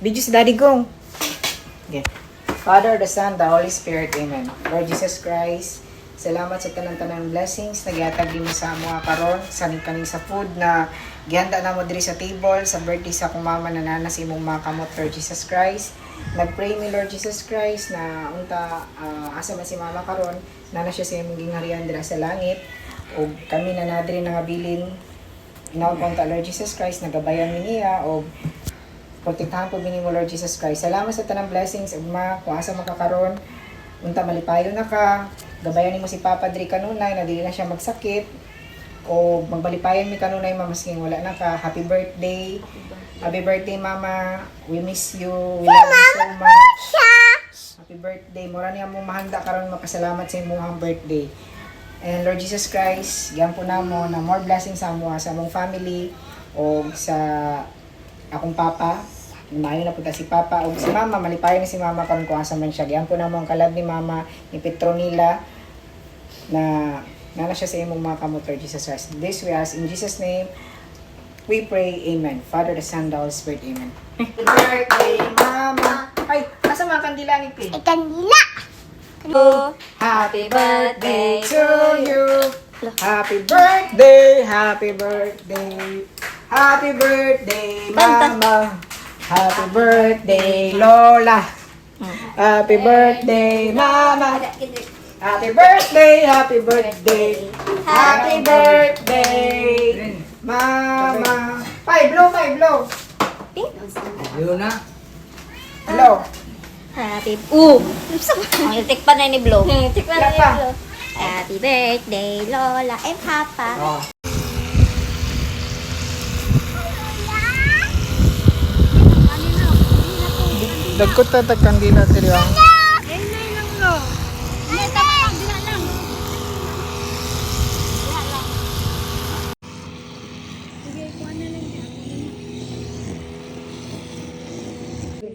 Video si Daddy Gong. Okay. Father, the Son, the Holy Spirit. Amen. Lord Jesus Christ, salamat sa tanang-tanang blessings na gihatag mo sa mga karon sa kaning sa food na gihanda na mo diri sa table sa birthday sa akong mama na nana sa imong mga kamot, Lord Jesus Christ. Nagpray mi Lord Jesus Christ na unta asa man si mama karon nana siya sa imong gingharian dira sa langit o kami na nadiri nangabilin inaw konta Lord Jesus Christ nagabayan mi niya o protektahan po mo Lord Jesus Christ. Salamat sa tanang blessings ugma kung asa makakaron unta malipayon na ka gabayan nimo si Papa diri kanunay na dili na siya magsakit o magbalipayan mi kanunay mamasking wala na ka. Happy birthday mama, we miss you, we love you so much. Happy birthday, mura niya mong mahanda karon mapasalamat sa imong birthday. And Lord Jesus Christ, yan po na mo na more blessings sa among family o sa akong papa. Maayo na punta si Papa o si Mama, malipayon ni si Mama karon kung asa man siya. Yan po na mo ang kalab ni Mama, ni Petronila na nana siya sa imong mga kamot, Lord Jesus Christ. This we ask in Jesus' name, we pray, Amen. Father, the Son, the Holy Spirit, Amen. Happy birthday, Mama! Ay, asa mga kandila ni Pin? Kandila! Happy birthday to you! Happy birthday, happy birthday! Happy birthday, Mama! Happy birthday, Lola! Happy birthday, Mama! Happy birthday, happy birthday! Happy birthday, Mama! Five blow! Yun na. Hello! Happy... Ang itik pa na ni Blow. Itik pa na ni Blow. Happy birthday, Lola and Papa. Oh. Dagkot na tagkandila sila.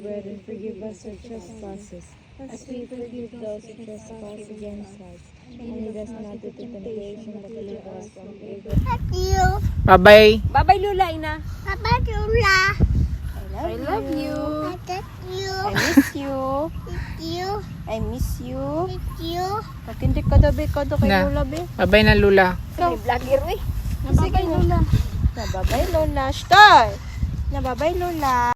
Bread and forgive us our trespasses, as we forgive those who trespass against us. And lead us not into temptation, but deliver us from evil. Bye-bye. Bye-bye, Lula, Ina. Papa Dula. I love you. I love you. I miss you. You. I miss you. You. Pakindik ka daw, ka daw kay Na. Lola, be. Bye-bye na, Lula. Ikaw, vlogger, we. Bye-bye, Lola. Bye-bye, Lola. Star. Bye-bye, Lola.